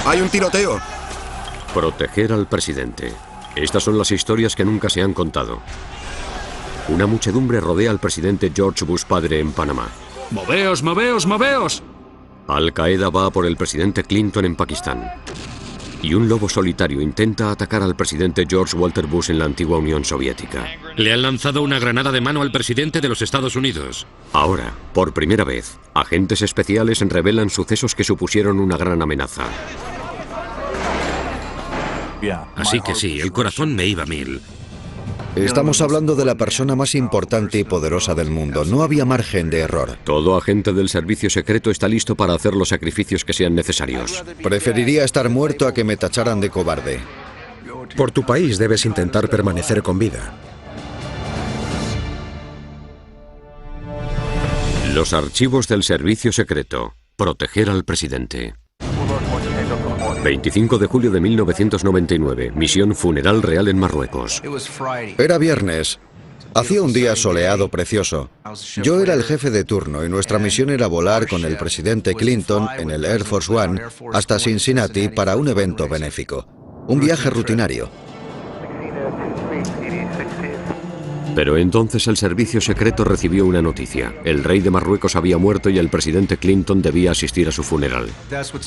¡Hay un tiroteo! Proteger al presidente. Estas son las historias que nunca se han contado. Una muchedumbre rodea al presidente George Bush padre en Panamá. ¡Moveos, moveos, moveos! Al-Qaeda va por el presidente Clinton en Pakistán. Y un lobo solitario intenta atacar al presidente George Walter Bush en la antigua Unión Soviética. Le han lanzado una granada de mano al presidente de los Estados Unidos. Ahora, por primera vez, agentes especiales revelan sucesos que supusieron una gran amenaza. Así que sí, el corazón me iba a mil. Estamos hablando de la persona más importante y poderosa del mundo. No había margen de error. Todo agente del servicio secreto está listo para hacer los sacrificios que sean necesarios. Preferiría estar muerto a que me tacharan de cobarde. Por tu país debes intentar permanecer con vida. Los archivos del servicio secreto. Proteger al presidente. 25 de julio de 1999. Misión Funeral Real en Marruecos. Era viernes. Hacía un día soleado precioso. Yo era el jefe de turno y nuestra misión era volar con el presidente Clinton en el Air Force One hasta Cincinnati para un evento benéfico. Un viaje rutinario. Pero entonces el servicio secreto recibió una noticia. El rey de Marruecos había muerto y el presidente Clinton debía asistir a su funeral.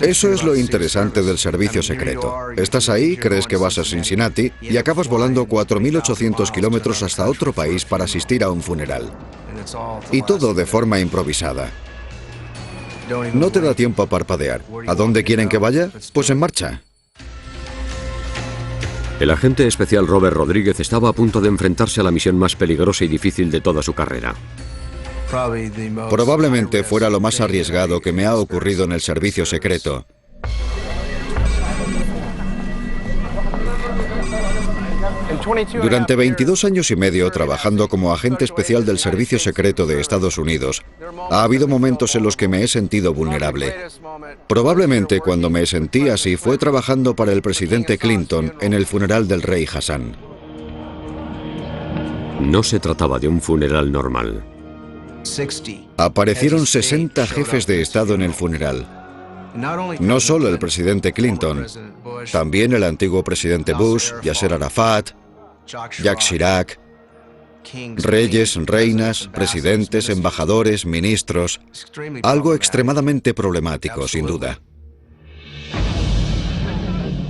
Eso es lo interesante del servicio secreto. Estás ahí, crees que vas a Cincinnati y acabas volando 4.800 kilómetros hasta otro país para asistir a un funeral. Y todo de forma improvisada. No te da tiempo a parpadear. ¿A dónde quieren que vaya? Pues en marcha. El agente especial Robert Rodríguez estaba a punto de enfrentarse a la misión más peligrosa y difícil de toda su carrera. Probablemente fuera lo más arriesgado que me ha ocurrido en el servicio secreto. Durante 22 años y medio trabajando como agente especial del Servicio Secreto de Estados Unidos, ha habido momentos en los que me he sentido vulnerable. Probablemente cuando me sentí así fue trabajando para el presidente Clinton en el funeral del rey Hassan. No se trataba de un funeral normal. Aparecieron 60 jefes de Estado en el funeral. No solo el presidente Clinton, también el antiguo presidente Bush, Yasser Arafat, Jacques Chirac, reyes, reinas, presidentes, embajadores, ministros. Algo extremadamente problemático, sin duda.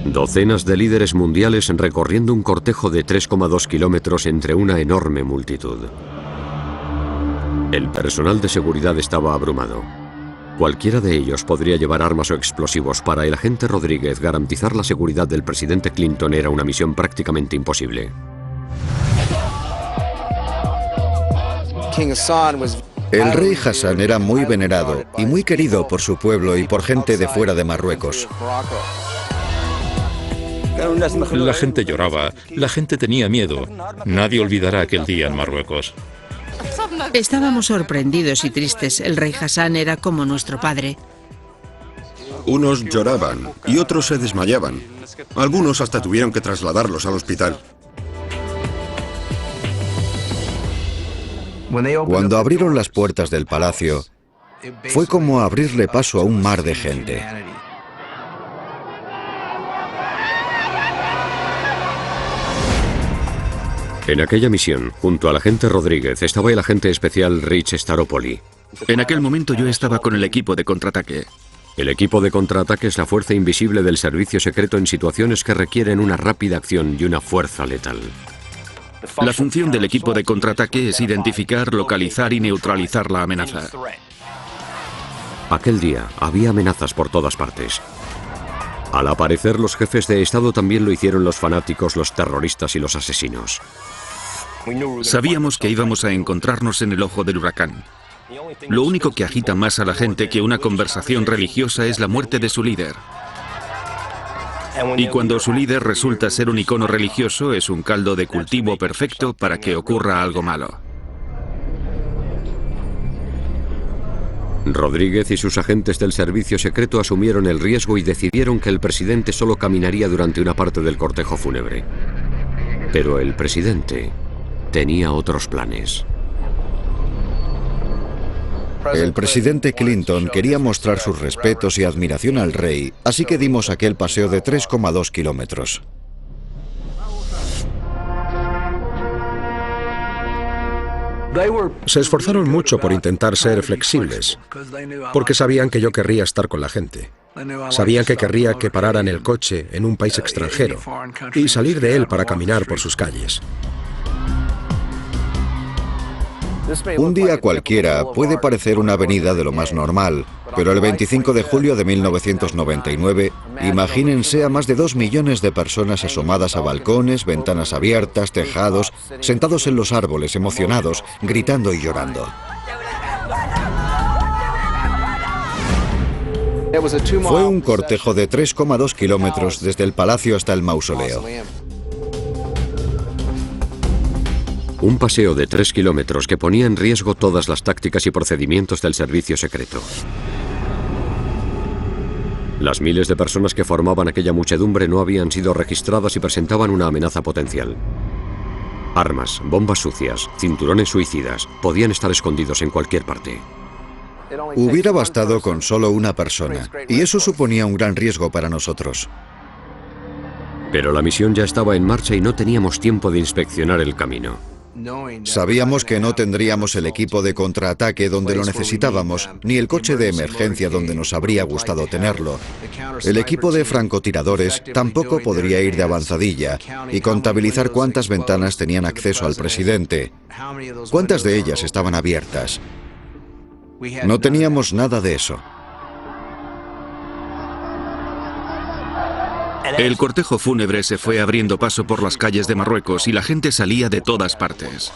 Docenas de líderes mundiales recorriendo un cortejo de 3,2 kilómetros entre una enorme multitud. El personal de seguridad estaba abrumado. Cualquiera de ellos podría llevar armas o explosivos. Para el agente Rodríguez, garantizar la seguridad del presidente Clinton era una misión prácticamente imposible. El rey Hassan era muy venerado y muy querido por su pueblo y por gente de fuera de Marruecos. La gente lloraba, la gente tenía miedo. Nadie olvidará aquel día en Marruecos. Estábamos sorprendidos y tristes. El rey Hassan era como nuestro padre. Unos lloraban y otros se desmayaban. Algunos hasta tuvieron que trasladarlos al hospital. Cuando abrieron las puertas del palacio, fue como abrirle paso a un mar de gente. En aquella misión, junto al agente Rodríguez, estaba el agente especial Rich Staropoli. En aquel momento yo estaba con el equipo de contraataque. El equipo de contraataque es la fuerza invisible del servicio secreto en situaciones que requieren una rápida acción y una fuerza letal. La función del equipo de contraataque es identificar, localizar y neutralizar la amenaza. Aquel día había amenazas por todas partes. Al aparecer los jefes de Estado también lo hicieron los fanáticos, los terroristas y los asesinos. Sabíamos que íbamos a encontrarnos en el ojo del huracán. Lo único que agita más a la gente que una conversación religiosa es la muerte de su líder. Y cuando su líder resulta ser un icono religioso, es un caldo de cultivo perfecto para que ocurra algo malo. Rodríguez y sus agentes del servicio secreto asumieron el riesgo y decidieron que el presidente solo caminaría durante una parte del cortejo fúnebre. Pero el presidente tenía otros planes. El presidente Clinton quería mostrar sus respetos y admiración al rey, así que dimos aquel paseo de 3,2 kilómetros. Se esforzaron mucho por intentar ser flexibles, porque sabían que yo querría estar con la gente. Sabían que querría que pararan el coche en un país extranjero y salir de él para caminar por sus calles. Un día cualquiera puede parecer una avenida de lo más normal, pero el 25 de julio de 1999, imagínense a más de 2 millones de personas asomadas a balcones, ventanas abiertas, tejados, sentados en los árboles, emocionados, gritando y llorando. Fue un cortejo de 3,2 kilómetros desde el palacio hasta el mausoleo. Un paseo de 3 kilómetros que ponía en riesgo todas las tácticas y procedimientos del servicio secreto. Las miles de personas que formaban aquella muchedumbre no habían sido registradas y presentaban una amenaza potencial. Armas, bombas sucias, cinturones suicidas, podían estar escondidos en cualquier parte. Hubiera bastado con solo una persona, y eso suponía un gran riesgo para nosotros. Pero la misión ya estaba en marcha y no teníamos tiempo de inspeccionar el camino. Sabíamos que no tendríamos el equipo de contraataque donde lo necesitábamos, ni el coche de emergencia donde nos habría gustado tenerlo. El equipo de francotiradores tampoco podría ir de avanzadilla y contabilizar cuántas ventanas tenían acceso al presidente, cuántas de ellas estaban abiertas. No teníamos nada de eso. El cortejo fúnebre se fue abriendo paso por las calles de Marruecos y la gente salía de todas partes.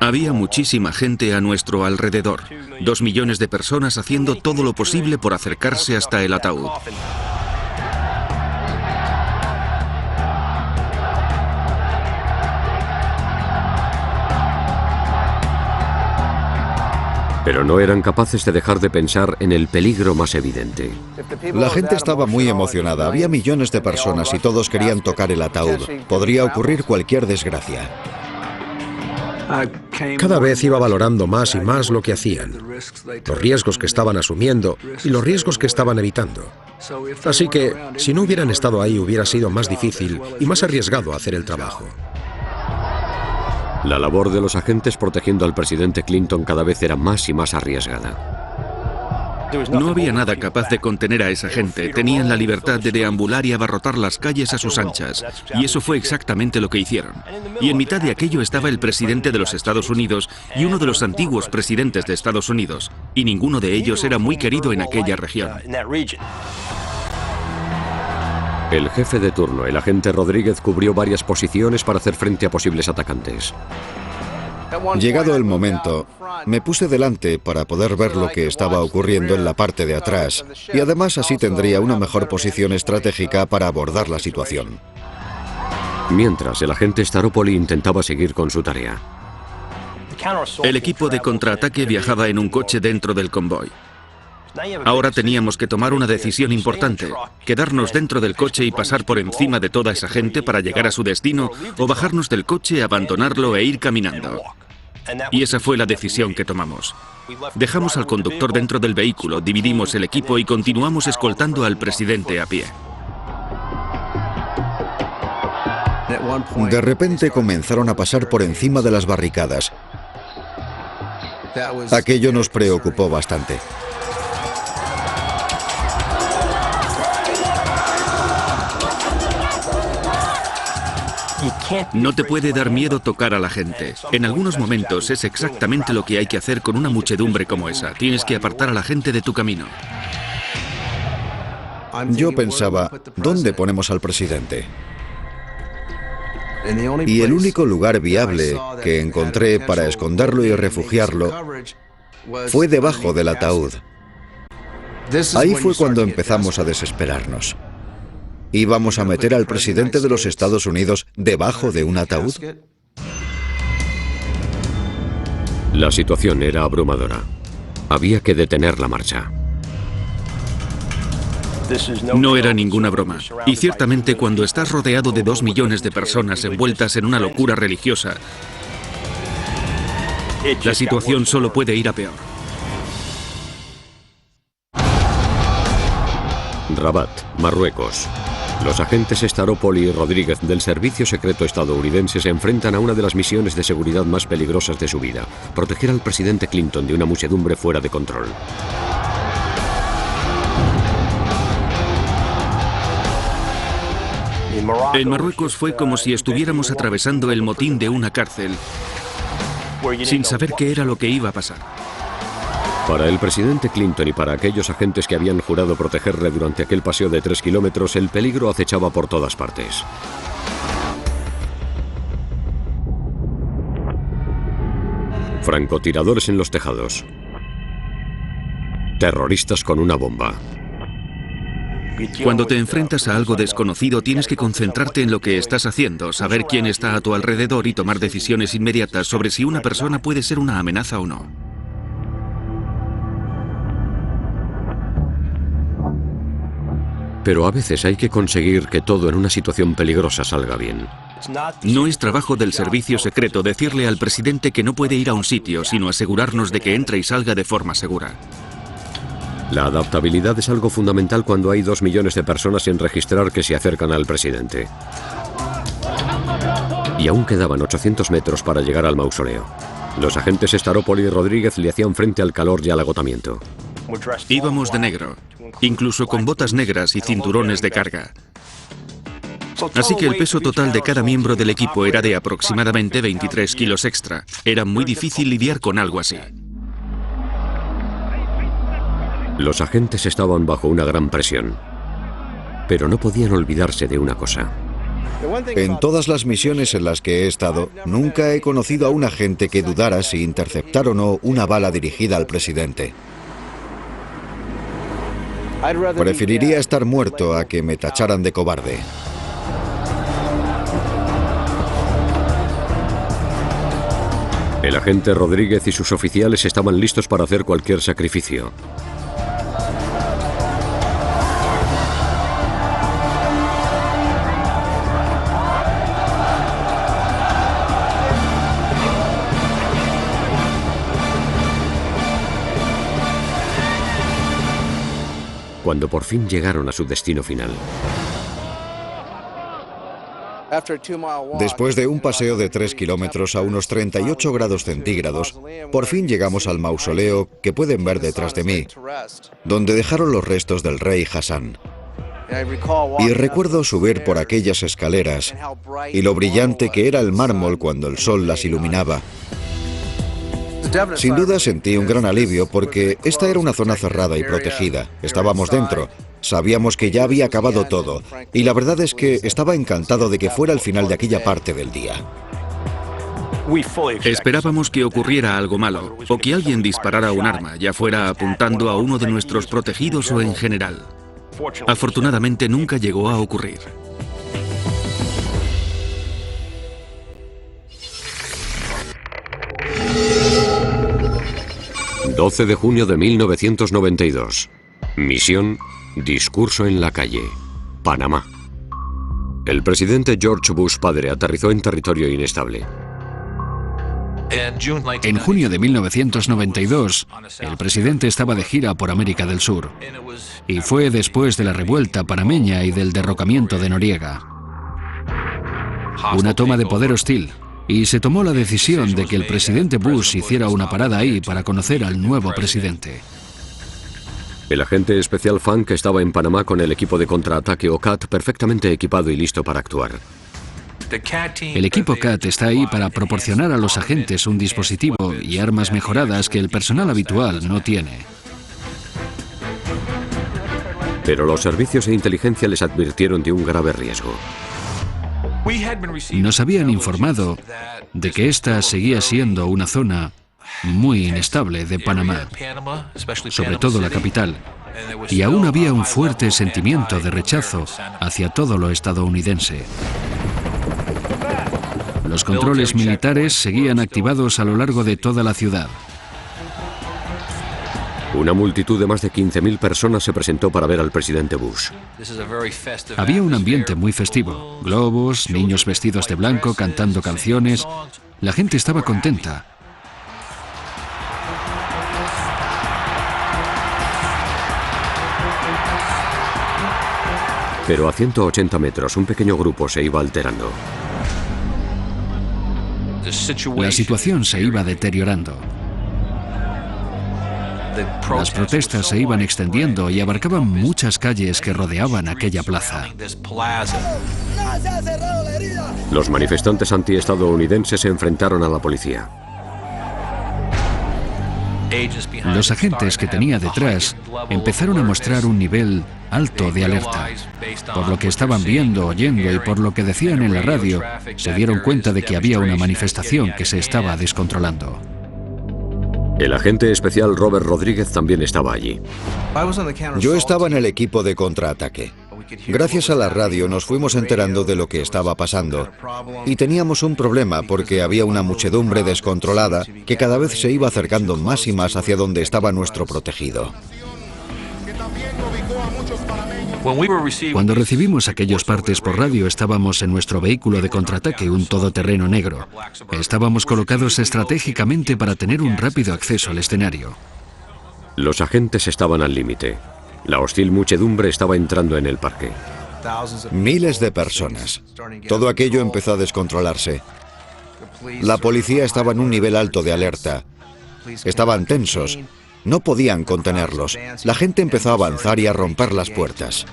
Había muchísima gente a nuestro alrededor, 2 millones de personas haciendo todo lo posible por acercarse hasta el ataúd. Pero no eran capaces de dejar de pensar en el peligro más evidente. La gente estaba muy emocionada, había millones de personas y todos querían tocar el ataúd. Podría ocurrir cualquier desgracia. Cada vez iba valorando más y más lo que hacían, los riesgos que estaban asumiendo y los riesgos que estaban evitando. Así que, si no hubieran estado ahí, hubiera sido más difícil y más arriesgado hacer el trabajo. La labor de los agentes protegiendo al presidente Clinton cada vez era más y más arriesgada. No había nada capaz de contener a esa gente. Tenían la libertad de deambular y abarrotar las calles a sus anchas. Y eso fue exactamente lo que hicieron. Y en mitad de aquello estaba el presidente de los Estados Unidos y uno de los antiguos presidentes de Estados Unidos. Y ninguno de ellos era muy querido en aquella región. El jefe de turno, el agente Rodríguez, cubrió varias posiciones para hacer frente a posibles atacantes. Llegado el momento, me puse delante para poder ver lo que estaba ocurriendo en la parte de atrás, y además así tendría una mejor posición estratégica para abordar la situación. Mientras, el agente Staropoli intentaba seguir con su tarea. El equipo de contraataque viajaba en un coche dentro del convoy. Ahora teníamos que tomar una decisión importante, quedarnos dentro del coche y pasar por encima de toda esa gente para llegar a su destino, o bajarnos del coche, abandonarlo e ir caminando. Y esa fue la decisión que tomamos. Dejamos al conductor dentro del vehículo, dividimos el equipo y continuamos escoltando al presidente a pie. De repente comenzaron a pasar por encima de las barricadas. Aquello nos preocupó bastante. No te puede dar miedo tocar a la gente. En algunos momentos es exactamente lo que hay que hacer con una muchedumbre como esa. Tienes que apartar a la gente de tu camino. Yo pensaba, ¿dónde ponemos al presidente? Y el único lugar viable que encontré para esconderlo y refugiarlo fue debajo del ataúd. Ahí fue cuando empezamos a desesperarnos. ¿Íbamos a meter al presidente de los Estados Unidos debajo de un ataúd? La situación era abrumadora. Había que detener la marcha. No era ninguna broma. Y ciertamente cuando estás rodeado de 2 millones de personas envueltas en una locura religiosa, La situación solo puede ir a peor. Rabat, Marruecos. Los agentes Staropoli y Rodríguez del Servicio Secreto estadounidense se enfrentan a una de las misiones de seguridad más peligrosas de su vida: proteger al presidente Clinton de una muchedumbre fuera de control. En Marruecos fue como si estuviéramos atravesando el motín de una cárcel, sin saber qué era lo que iba a pasar. Para el presidente Clinton y para aquellos agentes que habían jurado protegerle durante aquel paseo de 3 kilómetros, el peligro acechaba por todas partes. Francotiradores en los tejados. Terroristas con una bomba. Cuando te enfrentas a algo desconocido, tienes que concentrarte en lo que estás haciendo, saber quién está a tu alrededor y tomar decisiones inmediatas sobre si una persona puede ser una amenaza o no. Pero a veces hay que conseguir que todo en una situación peligrosa salga bien. No es trabajo del servicio secreto decirle al presidente que no puede ir a un sitio, sino asegurarnos de que entre y salga de forma segura. La adaptabilidad es algo fundamental cuando hay 2 millones de personas sin registrar que se acercan al presidente. Y aún quedaban 800 metros para llegar al mausoleo. Los agentes Staropoli y Rodríguez le hacían frente al calor y al agotamiento. Íbamos de negro, incluso con botas negras y cinturones de carga. Así que el peso total de cada miembro del equipo era de aproximadamente 23 kilos extra. Era muy difícil lidiar con algo así. Los agentes estaban bajo una gran presión, pero no podían olvidarse de una cosa. En todas las misiones en las que he estado, nunca he conocido a un agente que dudara si interceptar o no una bala dirigida al presidente. Preferiría estar muerto a que me tacharan de cobarde. El agente Rodríguez y sus oficiales estaban listos para hacer cualquier sacrificio. Cuando por fin llegaron a su destino final. Después de un paseo de 3 kilómetros a unos 38 grados centígrados, por fin llegamos al mausoleo que pueden ver detrás de mí, donde dejaron los restos del rey Hassan. Y recuerdo subir por aquellas escaleras y lo brillante que era el mármol cuando el sol las iluminaba. Sin duda sentí un gran alivio porque esta era una zona cerrada y protegida. Estábamos dentro, sabíamos que ya había acabado todo y la verdad es que estaba encantado de que fuera el final de aquella parte del día. Esperábamos que ocurriera algo malo o que alguien disparara un arma, ya fuera apuntando a uno de nuestros protegidos o en general. Afortunadamente nunca llegó a ocurrir. ...12 de junio de 1992. Misión, discurso en la calle. Panamá. El presidente George Bush padre aterrizó en territorio inestable. En junio de 1992, el presidente estaba de gira por América del Sur. Y fue después de la revuelta panameña y del derrocamiento de Noriega. Una toma de poder hostil. Y se tomó la decisión de que el presidente Bush hiciera una parada ahí para conocer al nuevo presidente. El agente especial Funk estaba en Panamá con el equipo de contraataque o CAT perfectamente equipado y listo para actuar. El equipo CAT está ahí para proporcionar a los agentes un dispositivo y armas mejoradas que el personal habitual no tiene. Pero los servicios de inteligencia les advirtieron de un grave riesgo. Nos habían informado de que esta seguía siendo una zona muy inestable de Panamá, sobre todo la capital, y aún había un fuerte sentimiento de rechazo hacia todo lo estadounidense. Los controles militares seguían activados a lo largo de toda la ciudad. Una multitud de más de 15.000 personas se presentó para ver al presidente Bush. Había un ambiente muy festivo. Globos, niños vestidos de blanco cantando canciones. La gente estaba contenta. Pero a 180 metros un pequeño grupo se iba alterando. La situación se iba deteriorando. Las protestas se iban extendiendo y abarcaban muchas calles que rodeaban aquella plaza. Los manifestantes antiestadounidenses se enfrentaron a la policía. Los agentes que tenía detrás empezaron a mostrar un nivel alto de alerta. Por lo que estaban viendo, oyendo y por lo que decían en la radio, se dieron cuenta de que había una manifestación que se estaba descontrolando. El agente especial Robert Rodríguez también estaba allí. Yo estaba en el equipo de contraataque. Gracias a la radio nos fuimos enterando de lo que estaba pasando. Y teníamos un problema porque había una muchedumbre descontrolada que cada vez se iba acercando más y más hacia donde estaba nuestro protegido. Cuando recibimos aquellos partes por radio, estábamos en nuestro vehículo de contraataque, un todoterreno negro. Estábamos colocados estratégicamente para tener un rápido acceso al escenario. Los agentes estaban al límite. La hostil muchedumbre estaba entrando en el parque. Miles de personas. Todo aquello empezó a descontrolarse. La policía estaba en un nivel alto de alerta. Estaban tensos. No podían contenerlos. La gente empezó a avanzar y a romper las puertas.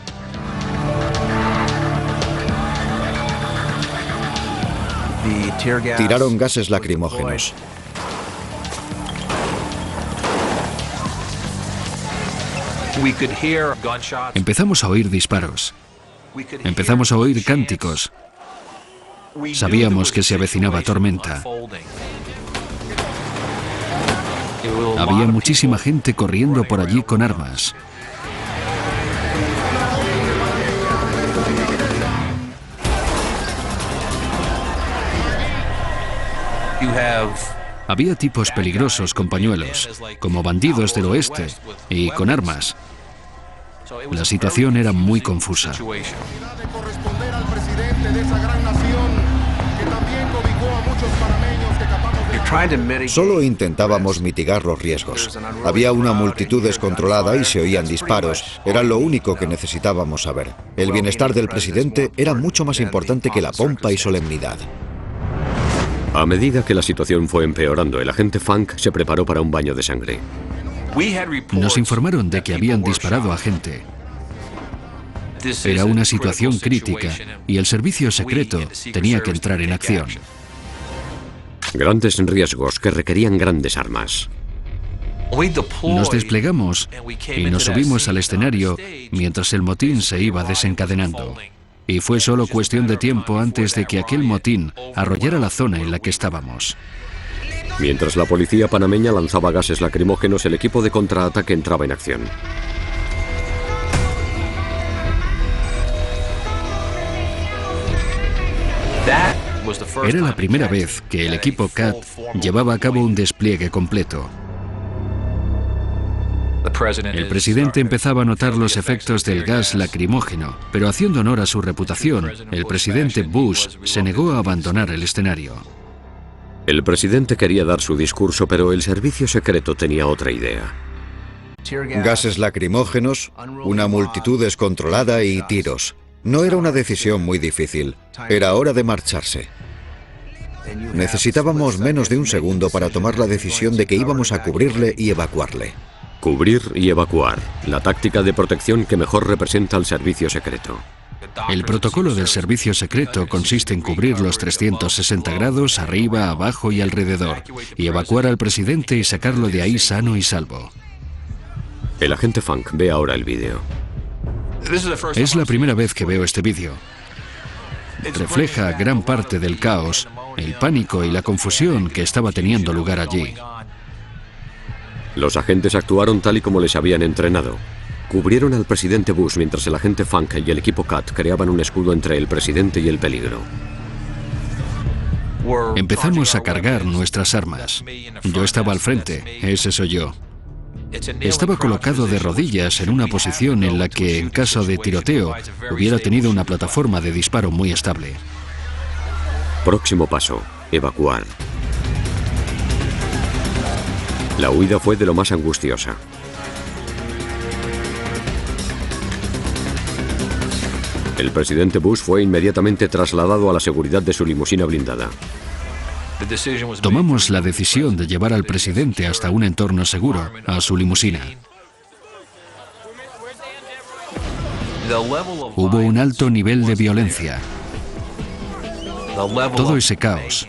Tiraron gases lacrimógenos. Empezamos a oír disparos. Empezamos a oír cánticos. Sabíamos que se avecinaba tormenta. Había muchísima gente corriendo por allí con armas. Había tipos peligrosos con pañuelos, como bandidos del oeste, y con armas. La situación era muy confusa. Solo intentábamos mitigar los riesgos. Había una multitud descontrolada y se oían disparos. Era lo único que necesitábamos saber. El bienestar del presidente era mucho más importante que la pompa y solemnidad. A medida que la situación fue empeorando, el agente Funk se preparó para un baño de sangre. Nos informaron de que habían disparado a gente. Era una situación crítica y el servicio secreto tenía que entrar en acción. Grandes riesgos que requerían grandes armas. Nos desplegamos y nos subimos al escenario mientras el motín se iba desencadenando. Y fue solo cuestión de tiempo antes de que aquel motín arrollara la zona en la que estábamos. Mientras la policía panameña lanzaba gases lacrimógenos, el equipo de contraataque entraba en acción. Era la primera vez que el equipo CAT llevaba a cabo un despliegue completo. El presidente empezaba a notar los efectos del gas lacrimógeno, pero haciendo honor a su reputación, el presidente Bush se negó a abandonar el escenario. El presidente quería dar su discurso, pero el servicio secreto tenía otra idea. Gases lacrimógenos, una multitud descontrolada y tiros. No era una decisión muy difícil. Era hora de marcharse. Necesitábamos menos de un segundo para tomar la decisión de que íbamos a cubrirle y evacuarle. Cubrir y evacuar, la táctica de protección que mejor representa al servicio secreto. El protocolo del servicio secreto consiste en cubrir los 360 grados, arriba, abajo y alrededor, y evacuar al presidente y sacarlo de ahí sano y salvo. El agente Funk ve ahora el vídeo. Es la primera vez que veo este vídeo. Refleja gran parte del caos, el pánico y la confusión que estaba teniendo lugar allí. Los agentes actuaron tal y como les habían entrenado. Cubrieron al presidente Bush mientras el agente Funk y el equipo CAT creaban un escudo entre el presidente y el peligro. Empezamos a cargar nuestras armas. Yo estaba al frente, ese soy yo. Estaba colocado de rodillas en una posición en la que, en caso de tiroteo, hubiera tenido una plataforma de disparo muy estable. Próximo paso, evacuar. La huida fue de lo más angustiosa. El presidente Bush fue inmediatamente trasladado a la seguridad de su limusina blindada. Tomamos la decisión de llevar al presidente hasta un entorno seguro, a su limusina. Hubo un alto nivel de violencia. Todo ese caos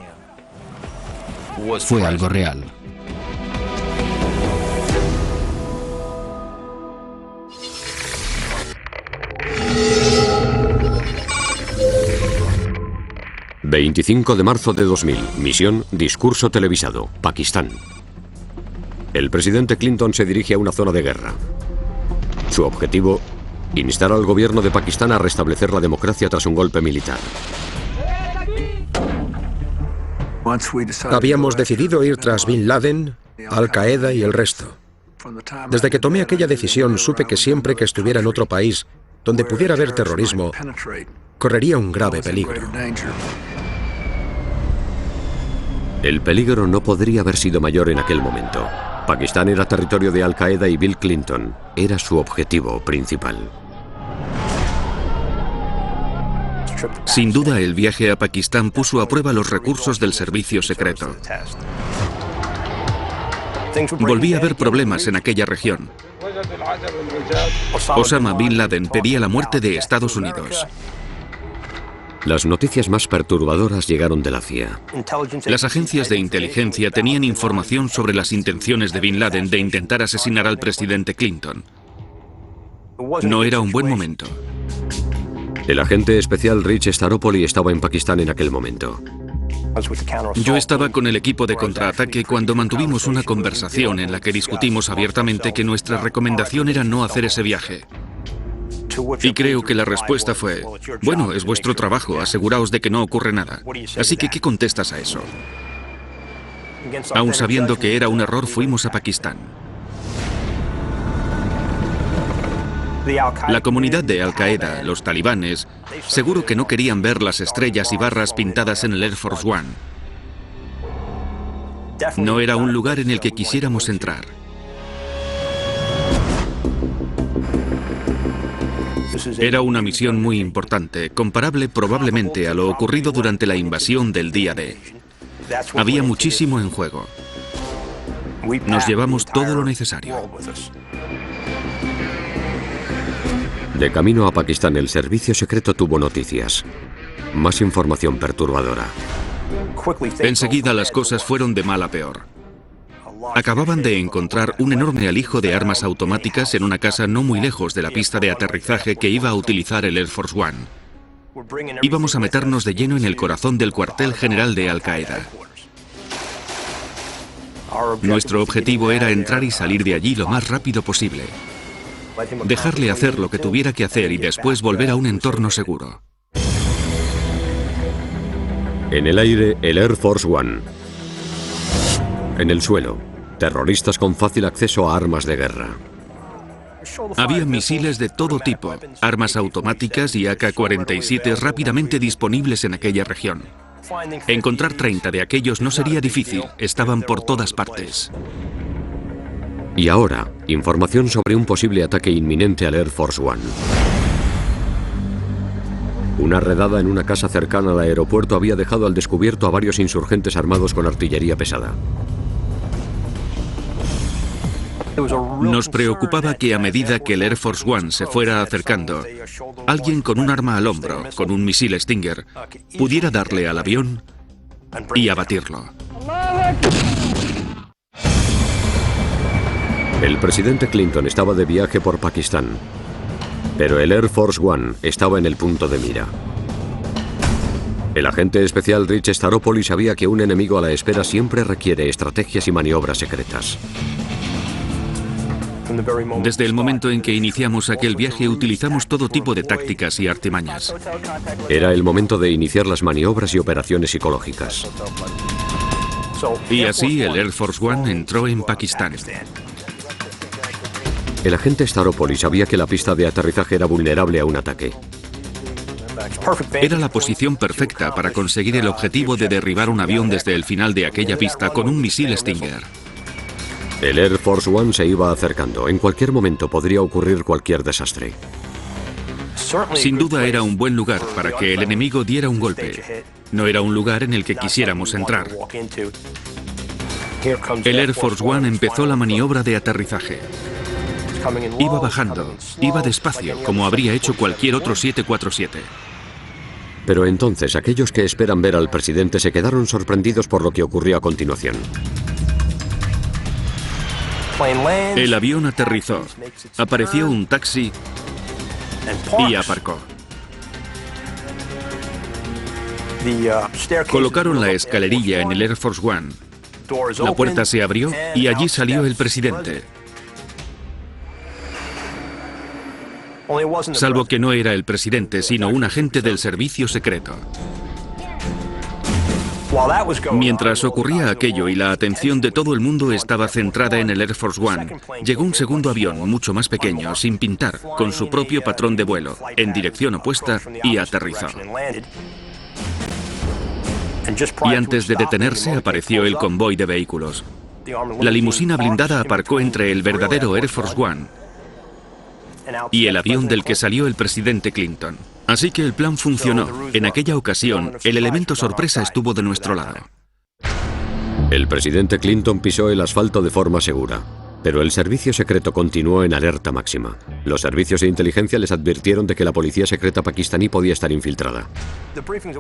fue algo real. ...25 de marzo de 2000... Misión Discurso televisado, Pakistán. El presidente Clinton se dirige a una zona de guerra. Su objetivo: instar al gobierno de Pakistán a restablecer la democracia tras un golpe militar. Habíamos decidido ir tras Bin Laden, Al-Qaeda y el resto. Desde que tomé aquella decisión supe que siempre que estuviera en otro país donde pudiera haber terrorismo, correría un grave peligro. El peligro no podría haber sido mayor en aquel momento. Pakistán era territorio de Al-Qaeda y Bill Clinton era su objetivo principal. Sin duda, el viaje a Pakistán puso a prueba los recursos del servicio secreto. Volví a ver problemas en aquella región. Osama Bin Laden pedía la muerte de Estados Unidos. Las noticias más perturbadoras llegaron de la CIA. Las agencias de inteligencia tenían información sobre las intenciones de Bin Laden de intentar asesinar al presidente Clinton. No era un buen momento. El agente especial Rich Staropoli estaba en Pakistán en aquel momento. Yo estaba con el equipo de contraataque cuando mantuvimos una conversación en la que discutimos abiertamente que nuestra recomendación era no hacer ese viaje. Y creo que la respuesta fue: bueno, es vuestro trabajo, aseguraos de que no ocurre nada. Así que, ¿qué contestas a eso? Aun sabiendo que era un error, fuimos a Pakistán. La comunidad de Al-Qaeda, los talibanes, seguro que no querían ver las estrellas y barras pintadas en el Air Force One. No era un lugar en el que quisiéramos entrar. Era una misión muy importante, comparable probablemente a lo ocurrido durante la invasión del día D. Había muchísimo en juego. Nos llevamos todo lo necesario. De camino a Pakistán, el servicio secreto tuvo noticias. Más información perturbadora. Enseguida las cosas fueron de mal a peor. Acababan de encontrar un enorme alijo de armas automáticas en una casa no muy lejos de la pista de aterrizaje que iba a utilizar el Air Force One. Íbamos a meternos de lleno en el corazón del cuartel general de Al-Qaeda. Nuestro objetivo era entrar y salir de allí lo más rápido posible. Dejarle hacer lo que tuviera que hacer y después volver a un entorno seguro. En el aire, el Air Force One. En el suelo, terroristas con fácil acceso a armas de guerra. Había misiles de todo tipo, armas automáticas y AK-47 rápidamente disponibles en aquella región. Encontrar 30 de aquellos no sería difícil, estaban por todas partes. Y ahora, información sobre un posible ataque inminente al Air Force One. Una redada en una casa cercana al aeropuerto había dejado al descubierto a varios insurgentes armados con artillería pesada. Nos preocupaba que a medida que el Air Force One se fuera acercando, alguien con un arma al hombro, con un misil Stinger, pudiera darle al avión y abatirlo. El presidente Clinton estaba de viaje por Pakistán, pero el Air Force One estaba en el punto de mira. El agente especial Rich Staropoli sabía que un enemigo a la espera siempre requiere estrategias y maniobras secretas. Desde el momento en que iniciamos aquel viaje, utilizamos todo tipo de tácticas y artimañas. Era el momento de iniciar las maniobras y operaciones psicológicas. Y así el Air Force One entró en Pakistán. El agente Staropoli sabía que la pista de aterrizaje era vulnerable a un ataque. Era la posición perfecta para conseguir el objetivo de derribar un avión desde el final de aquella pista con un misil Stinger. El Air Force One se iba acercando. En cualquier momento podría ocurrir cualquier desastre. Sin duda era un buen lugar para que el enemigo diera un golpe. No era un lugar en el que quisiéramos entrar. El Air Force One empezó la maniobra de aterrizaje. Iba bajando, iba despacio, como habría hecho cualquier otro 747. Pero entonces aquellos que esperan ver al presidente se quedaron sorprendidos por lo que ocurrió a continuación. El avión aterrizó, apareció un taxi y aparcó. Colocaron la escalerilla en el Air Force One. La puerta se abrió y allí salió el presidente. Salvo que no era el presidente, sino un agente del servicio secreto. Mientras ocurría aquello y la atención de todo el mundo estaba centrada en el Air Force One, llegó un segundo avión mucho más pequeño, sin pintar, con su propio patrón de vuelo, en dirección opuesta, y aterrizó. Y antes de detenerse apareció el convoy de vehículos. La limusina blindada aparcó entre el verdadero Air Force One y el avión del que salió el presidente Clinton. Así que el plan funcionó. En aquella ocasión, el elemento sorpresa estuvo de nuestro lado. El presidente Clinton pisó el asfalto de forma segura, pero el servicio secreto continuó en alerta máxima. Los servicios de inteligencia les advirtieron de que la policía secreta pakistaní podía estar infiltrada.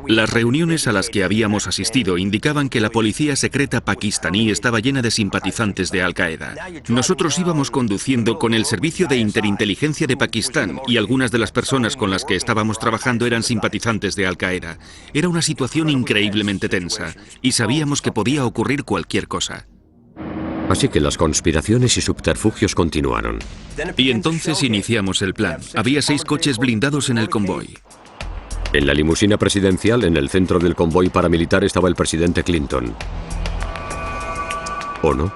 Las reuniones a las que habíamos asistido indicaban que la policía secreta pakistaní estaba llena de simpatizantes de Al-Qaeda. Nosotros íbamos conduciendo con el servicio de interinteligencia de Pakistán y algunas de las personas con las que estábamos trabajando eran simpatizantes de Al-Qaeda. Era una situación increíblemente tensa y sabíamos que podía ocurrir cualquier cosa. Así que las conspiraciones y subterfugios continuaron. Y entonces iniciamos el plan. Había 6 coches blindados en el convoy. En la limusina presidencial, en el centro del convoy paramilitar, estaba el presidente Clinton. ¿O no?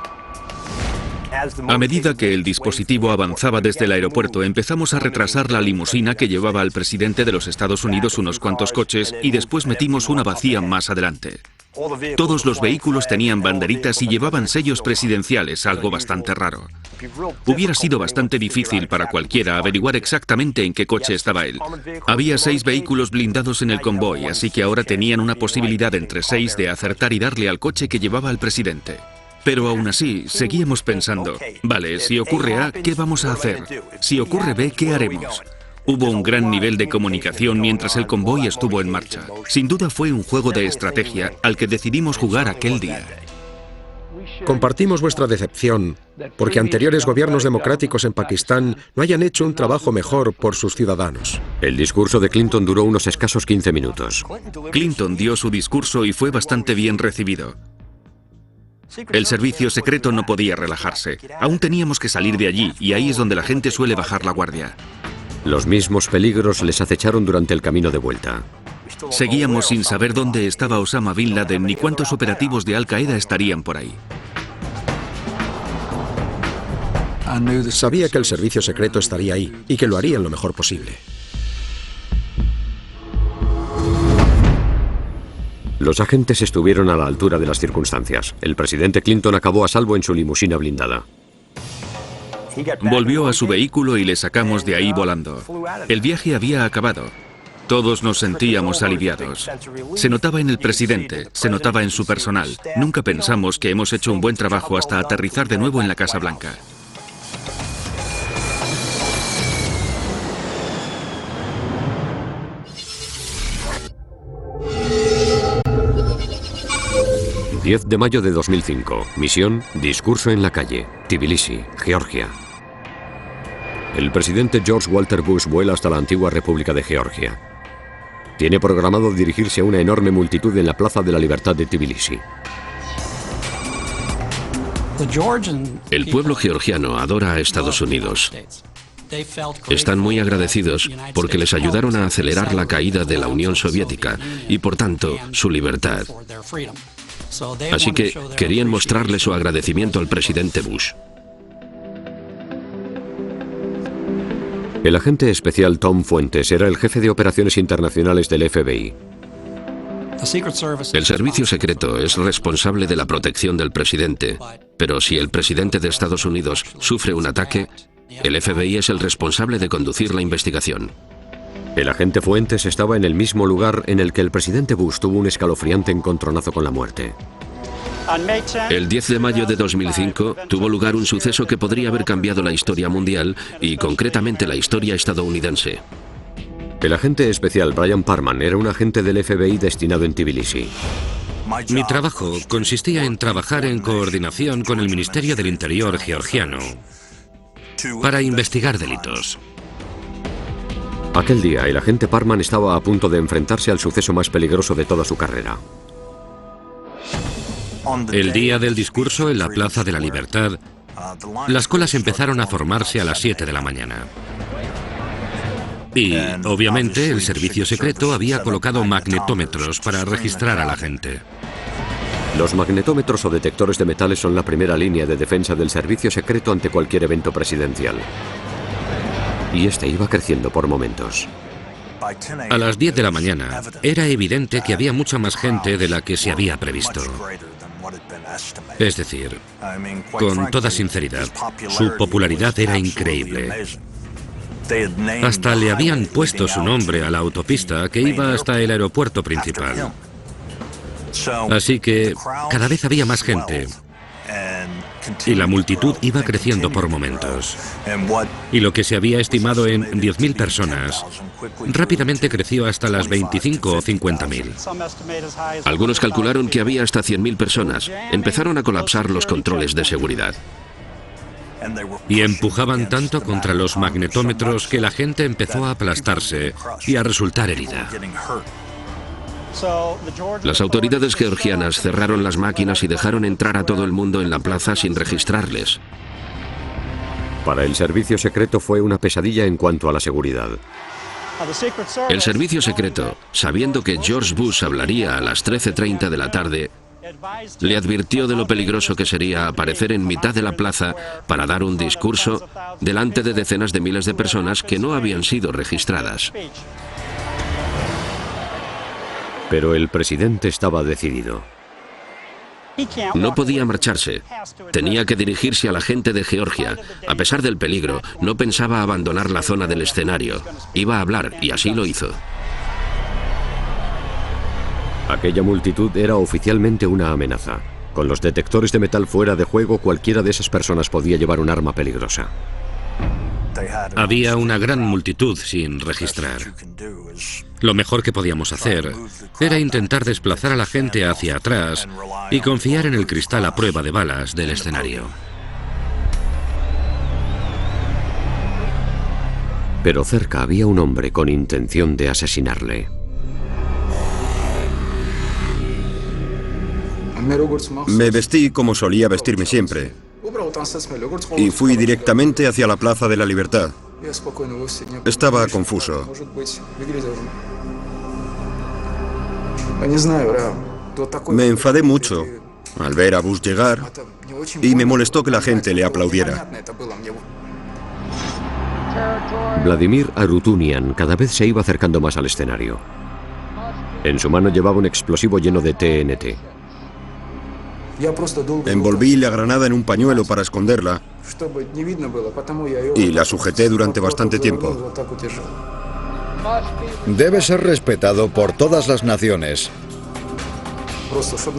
A medida que el dispositivo avanzaba desde el aeropuerto, empezamos a retrasar la limusina que llevaba al presidente de los Estados Unidos unos cuantos coches y después metimos una vacía más adelante. Todos los vehículos tenían banderitas y llevaban sellos presidenciales, algo bastante raro. Hubiera sido bastante difícil para cualquiera averiguar exactamente en qué coche estaba él. Había 6 vehículos blindados en el convoy, así que ahora tenían una posibilidad entre 6 de acertar y darle al coche que llevaba al presidente. Pero aún así, seguíamos pensando, vale, si ocurre A, ¿qué vamos a hacer? Si ocurre B, ¿qué haremos? Hubo un gran nivel de comunicación mientras el convoy estuvo en marcha. Sin duda fue un juego de estrategia al que decidimos jugar aquel día. Compartimos vuestra decepción porque anteriores gobiernos democráticos en Pakistán no hayan hecho un trabajo mejor por sus ciudadanos. El discurso de Clinton duró unos escasos 15 minutos. Clinton dio su discurso y fue bastante bien recibido. El servicio secreto no podía relajarse. Aún teníamos que salir de allí y ahí es donde la gente suele bajar la guardia. Los mismos peligros les acecharon durante el camino de vuelta. Seguíamos sin saber dónde estaba Osama Bin Laden ni cuántos operativos de Al-Qaeda estarían por ahí. Sabía que el servicio secreto estaría ahí y que lo harían lo mejor posible. Los agentes estuvieron a la altura de las circunstancias. El presidente Clinton acabó a salvo en su limusina blindada. Volvió a su vehículo y le sacamos de ahí volando. El viaje había acabado. Todos nos sentíamos aliviados. Se notaba en el presidente, se notaba en su personal. Nunca pensamos que hemos hecho un buen trabajo hasta aterrizar de nuevo en la Casa Blanca. ...10 de mayo de 2005. Misión, discurso en la calle. Tbilisi, Georgia. El presidente George Walter Bush vuela hasta la antigua República de Georgia. Tiene programado dirigirse a una enorme multitud en la Plaza de la Libertad de Tbilisi. El pueblo georgiano adora a Estados Unidos. Están muy agradecidos porque les ayudaron a acelerar la caída de la Unión Soviética y, por tanto, su libertad. Así que querían mostrarle su agradecimiento al presidente Bush. El agente especial Tom Fuentes era el jefe de operaciones internacionales del FBI. El servicio secreto es responsable de la protección del presidente, pero si el presidente de Estados Unidos sufre un ataque, el FBI es el responsable de conducir la investigación. El agente Fuentes estaba en el mismo lugar en el que el presidente Bush tuvo un escalofriante encontronazo con la muerte. El 10 de mayo de 2005 tuvo lugar un suceso que podría haber cambiado la historia mundial y concretamente la historia estadounidense. El agente especial Brian Parman era un agente del FBI destinado en Tbilisi. Mi trabajo consistía en trabajar en coordinación con el Ministerio del Interior georgiano para investigar delitos. Aquel día, el agente Parman estaba a punto de enfrentarse al suceso más peligroso de toda su carrera. El día del discurso en la Plaza de la Libertad, las colas empezaron a formarse a las 7 de la mañana. Y, obviamente, el servicio secreto había colocado magnetómetros para registrar a la gente. Los magnetómetros o detectores de metales son la primera línea de defensa del servicio secreto ante cualquier evento presidencial. Y este iba creciendo por momentos. A las 10 de la mañana, era evidente que había mucha más gente de la que se había previsto. Es decir, con toda sinceridad, su popularidad era increíble. Hasta le habían puesto su nombre a la autopista que iba hasta el aeropuerto principal. Así que cada vez había más gente y la multitud iba creciendo por momentos. Y lo que se había estimado en 10.000 personas rápidamente creció hasta las 25 o 50.000. Algunos calcularon que había hasta 100.000 personas. Empezaron a colapsar los controles de seguridad. Y empujaban tanto contra los magnetómetros que la gente empezó a aplastarse y a resultar herida. Las autoridades georgianas cerraron las máquinas y dejaron entrar a todo el mundo en la plaza sin registrarles. Para el servicio secreto fue una pesadilla en cuanto a la seguridad. El servicio secreto, sabiendo que George Bush hablaría a las 13:30 de la tarde, le advirtió de lo peligroso que sería aparecer en mitad de la plaza para dar un discurso delante de decenas de miles de personas que no habían sido registradas. Pero el presidente estaba decidido. No podía marcharse. Tenía que dirigirse a la gente de Georgia. A pesar del peligro, no pensaba abandonar la zona del escenario. Iba a hablar y así lo hizo. Aquella multitud era oficialmente una amenaza. Con los detectores de metal fuera de juego, cualquiera de esas personas podía llevar un arma peligrosa. Había una gran multitud sin registrar. Lo mejor que podíamos hacer era intentar desplazar a la gente hacia atrás y confiar en el cristal a prueba de balas del escenario. Pero cerca había un hombre con intención de asesinarle. Me vestí como solía vestirme siempre y fui directamente hacia la Plaza de la Libertad. Estaba confuso. Me enfadé mucho al ver a Bush llegar y me molestó que la gente le aplaudiera. Vladimir Arutunian cada vez se iba acercando más al escenario. En su mano llevaba un explosivo lleno de TNT. Envolví la granada en un pañuelo para esconderla y la sujeté durante bastante tiempo. Debe ser respetado por todas las naciones.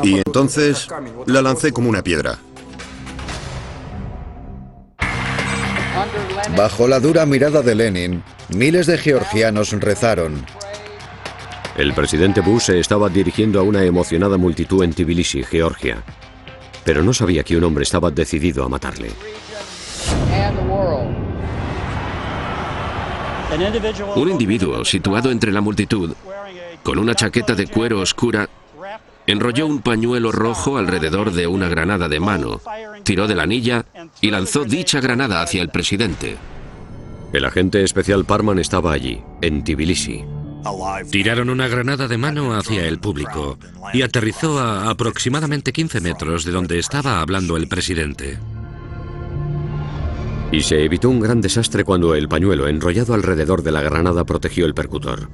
Y entonces la lancé como una piedra. Bajo la dura mirada de Lenin, miles de georgianos rezaron. El presidente Bush se estaba dirigiendo a una emocionada multitud en Tbilisi, Georgia. Pero no sabía que un hombre estaba decidido a matarle. Un individuo situado entre la multitud, con una chaqueta de cuero oscura, enrolló un pañuelo rojo alrededor de una granada de mano, tiró de la anilla y lanzó dicha granada hacia el presidente. El agente especial Parman estaba allí, en Tbilisi. Tiraron una granada de mano hacia el público y aterrizó a aproximadamente 15 metros de donde estaba hablando el presidente. Y se evitó un gran desastre cuando el pañuelo enrollado alrededor de la granada protegió el percutor.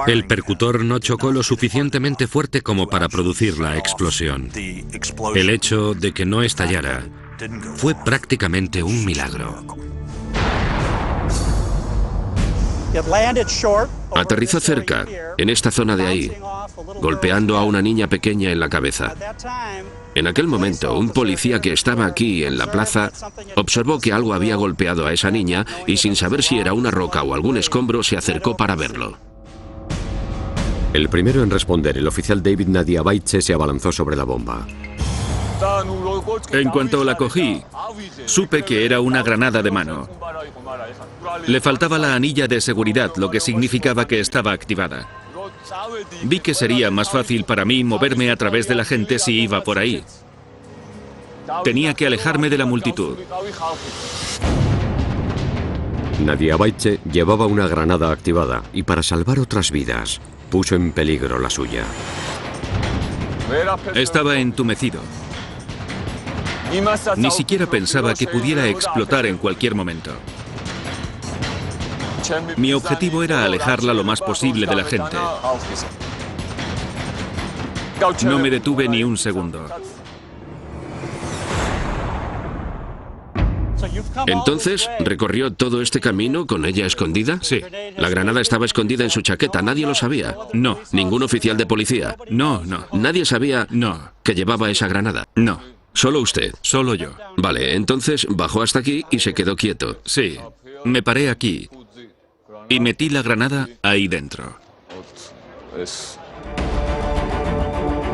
El percutor no chocó lo suficientemente fuerte como para producir la explosión. El hecho de que no estallara fue prácticamente un milagro. Aterrizó cerca, en esta zona de ahí, golpeando a una niña pequeña en la cabeza. En aquel momento, un policía que estaba aquí en la plaza observó que algo había golpeado a esa niña y, sin saber si era una roca o algún escombro, se acercó para verlo. El primero en responder, el oficial David Nadiabaiche, se abalanzó sobre la bomba. En cuanto la cogí, supe que era una granada de mano. Le faltaba la anilla de seguridad, lo que significaba que estaba activada. Vi que sería más fácil para mí moverme a través de la gente si iba por ahí. Tenía que alejarme de la multitud. Nadiabaiche llevaba una granada activada y, para salvar otras vidas, puso en peligro la suya. Estaba entumecido. Ni siquiera pensaba que pudiera explotar en cualquier momento. Mi objetivo era alejarla lo más posible de la gente. No me detuve ni un segundo. Entonces, ¿recorrió todo este camino con ella escondida? Sí. La granada estaba escondida en su chaqueta, nadie lo sabía. No. ¿Ningún oficial de policía? No. ¿Nadie sabía que llevaba esa granada? No. ¿Solo usted? Solo yo. Vale, entonces bajó hasta aquí y se quedó quieto. Sí. Me paré aquí y metí la granada ahí dentro.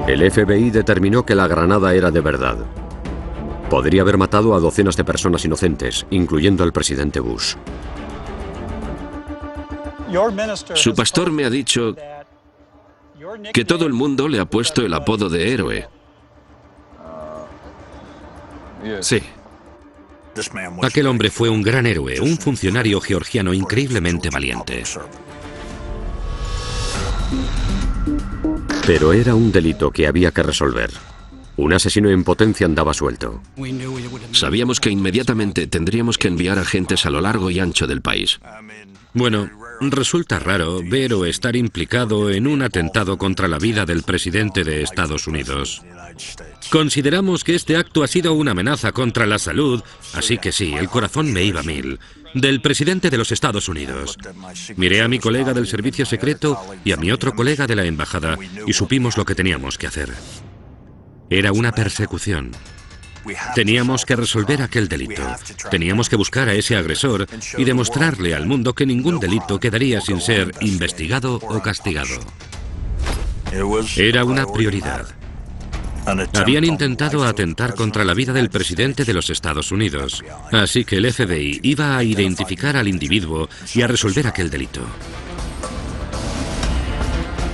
El FBI determinó que la granada era de verdad. Podría haber matado a docenas de personas inocentes, incluyendo al presidente Bush. Su pastor me ha dicho que todo el mundo le ha puesto el apodo de héroe. Sí. Aquel hombre fue un gran héroe, un funcionario georgiano increíblemente valiente. Pero era un delito que había que resolver. Un asesino en potencia andaba suelto. Sabíamos que inmediatamente tendríamos que enviar agentes a lo largo y ancho del país. Bueno, resulta raro ver o estar implicado en un atentado contra la vida del presidente de Estados Unidos. Consideramos que este acto ha sido una amenaza contra la salud, así que sí, el corazón me iba a mil, del presidente de los Estados Unidos. Miré a mi colega del servicio secreto y a mi otro colega de la embajada y supimos lo que teníamos que hacer. Era una persecución. Teníamos que resolver aquel delito. Teníamos que buscar a ese agresor y demostrarle al mundo que ningún delito quedaría sin ser investigado o castigado. Era una prioridad. Habían intentado atentar contra la vida del presidente de los Estados Unidos, así que el FBI iba a identificar al individuo y a resolver aquel delito.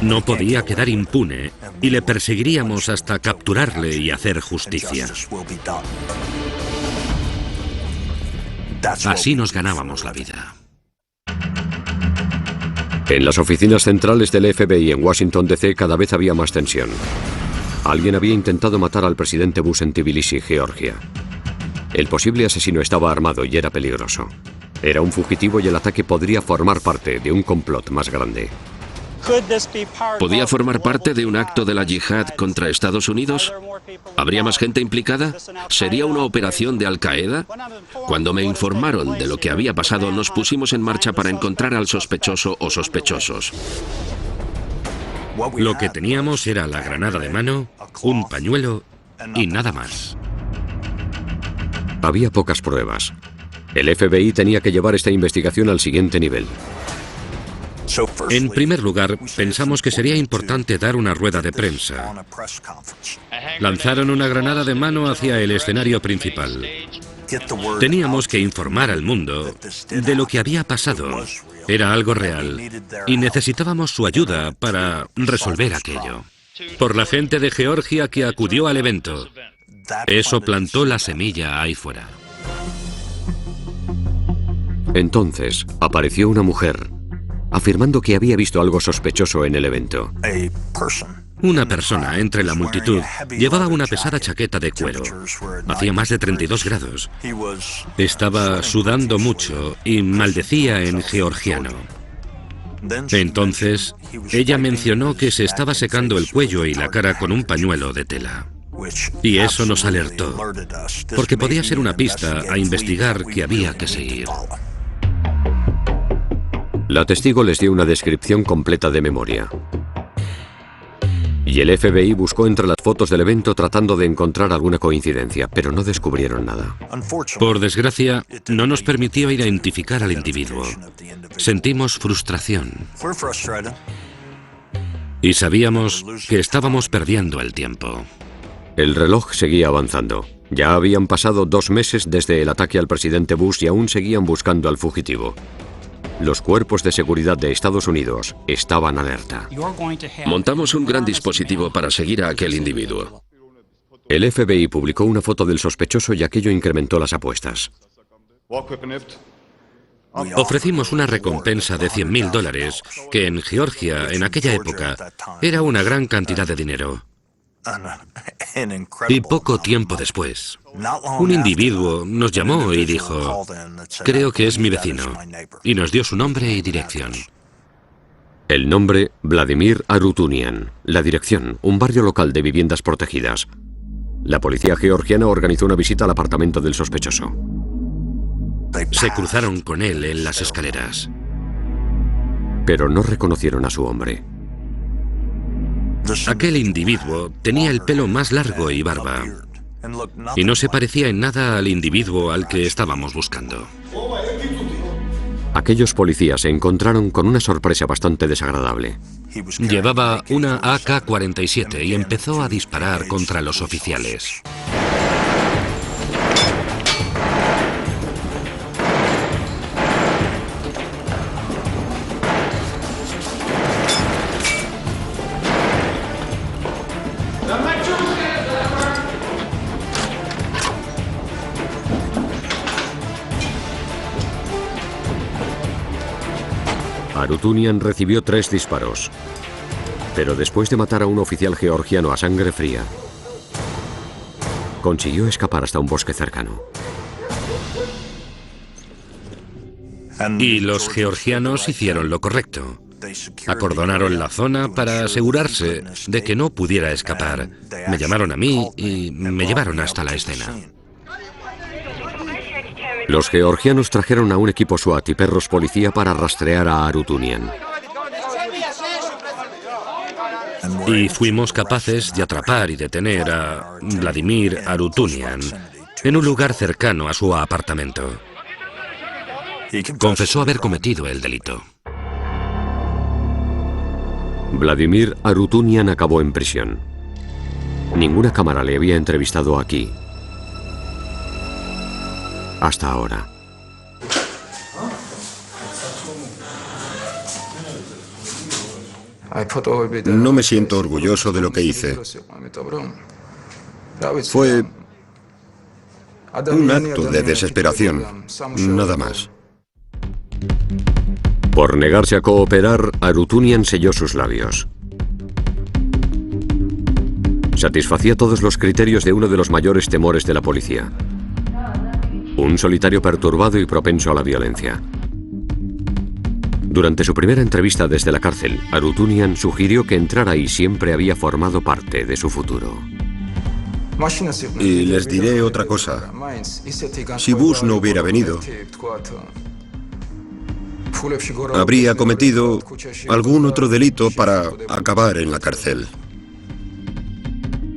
No podía quedar impune y le perseguiríamos hasta capturarle y hacer justicia. Así nos ganábamos la vida. En las oficinas centrales del FBI en Washington, D.C., cada vez había más tensión. Alguien había intentado matar al presidente Bush en Tbilisi, Georgia. El posible asesino estaba armado y era peligroso. Era un fugitivo y el ataque podría formar parte de un complot más grande. ¿Podía formar parte de un acto de la yihad contra Estados Unidos? ¿Habría más gente implicada? ¿Sería una operación de Al-Qaeda? Cuando me informaron de lo que había pasado, nos pusimos en marcha para encontrar al sospechoso o sospechosos. Lo que teníamos era la granada de mano, un pañuelo y nada más. Había pocas pruebas. El FBI tenía que llevar esta investigación al siguiente nivel. En primer lugar, pensamos que sería importante dar una rueda de prensa. Lanzaron una granada de mano hacia el escenario principal. Teníamos que informar al mundo de lo que había pasado. Era algo real y necesitábamos su ayuda para resolver aquello. Por la gente de Georgia que acudió al evento. Eso plantó la semilla ahí fuera. Entonces, apareció una mujer, afirmando que había visto algo sospechoso en el evento. Una persona entre la multitud llevaba una pesada chaqueta de cuero. Hacía más de 32 grados. Estaba sudando mucho y maldecía en georgiano. Entonces, ella mencionó que se estaba secando el cuello y la cara con un pañuelo de tela. Y eso nos alertó, porque podía ser una pista a investigar que había que seguir. La testigo les dio una descripción completa de memoria. Y el FBI buscó entre las fotos del evento tratando de encontrar alguna coincidencia, pero no descubrieron nada. Por desgracia, no nos permitió identificar al individuo. Sentimos frustración. Y sabíamos que estábamos perdiendo el tiempo. El reloj seguía avanzando. Ya habían pasado 2 meses desde el ataque al presidente Bush y aún seguían buscando al fugitivo. Los cuerpos de seguridad de Estados Unidos estaban alerta. Montamos un gran dispositivo para seguir a aquel individuo. El FBI publicó una foto del sospechoso y aquello incrementó las apuestas. Ofrecimos una recompensa de $100.000, que en Georgia, en aquella época, era una gran cantidad de dinero. Y poco tiempo después, un individuo nos llamó y dijo: creo que es mi vecino, y nos dio su nombre y dirección. El nombre, Vladimir Arutunian. La dirección, un barrio local de viviendas protegidas. La policía georgiana organizó una visita al apartamento del sospechoso. Se cruzaron con él en las escaleras. Pero no reconocieron a su hombre. Aquel individuo tenía el pelo más largo y barba, y no se parecía en nada al individuo al que estábamos buscando. Aquellos policías se encontraron con una sorpresa bastante desagradable. Llevaba una AK-47 y empezó a disparar contra los oficiales. Arutunian recibió 3 disparos, pero después de matar a un oficial georgiano a sangre fría, consiguió escapar hasta un bosque cercano. Y los georgianos hicieron lo correcto. Acordonaron la zona para asegurarse de que no pudiera escapar. Me llamaron a mí y me llevaron hasta la escena. Los georgianos trajeron a un equipo SWAT y perros policía para rastrear a Arutunian. Y fuimos capaces de atrapar y detener a Vladimir Arutunian en un lugar cercano a su apartamento. Confesó haber cometido el delito. Vladimir Arutunian acabó en prisión. Ninguna cámara le había entrevistado aquí. Hasta ahora. No me siento orgulloso de lo que hice. Fue un acto de desesperación, nada más. Por negarse a cooperar, Arutunian selló sus labios. Satisfacía todos los criterios de uno de los mayores temores de la policía. Un solitario perturbado y propenso a la violencia. Durante su primera entrevista desde la cárcel, Arutunian sugirió que entrar ahí siempre había formado parte de su futuro. Y les diré otra cosa. Si Bush no hubiera venido, habría cometido algún otro delito para acabar en la cárcel.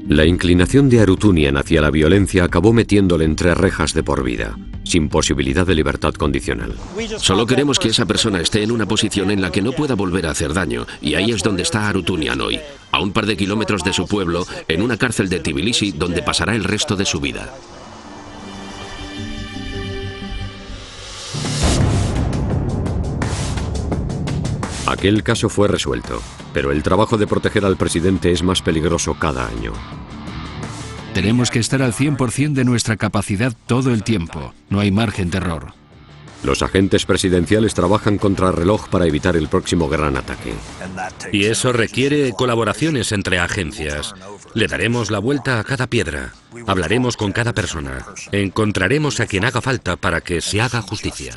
La inclinación de Arutunian hacia la violencia acabó metiéndole entre rejas de por vida, sin posibilidad de libertad condicional. Solo queremos que esa persona esté en una posición en la que no pueda volver a hacer daño, y ahí es donde está Arutunian hoy, a un par de kilómetros de su pueblo, en una cárcel de Tbilisi donde pasará el resto de su vida. Aquel caso fue resuelto, pero el trabajo de proteger al presidente es más peligroso cada año. Tenemos que estar al 100% de nuestra capacidad todo el tiempo. No hay margen de error. Los agentes presidenciales trabajan contra reloj para evitar el próximo gran ataque. Y eso requiere colaboraciones entre agencias. Le daremos la vuelta a cada piedra. Hablaremos con cada persona. Encontraremos a quien haga falta para que se haga justicia.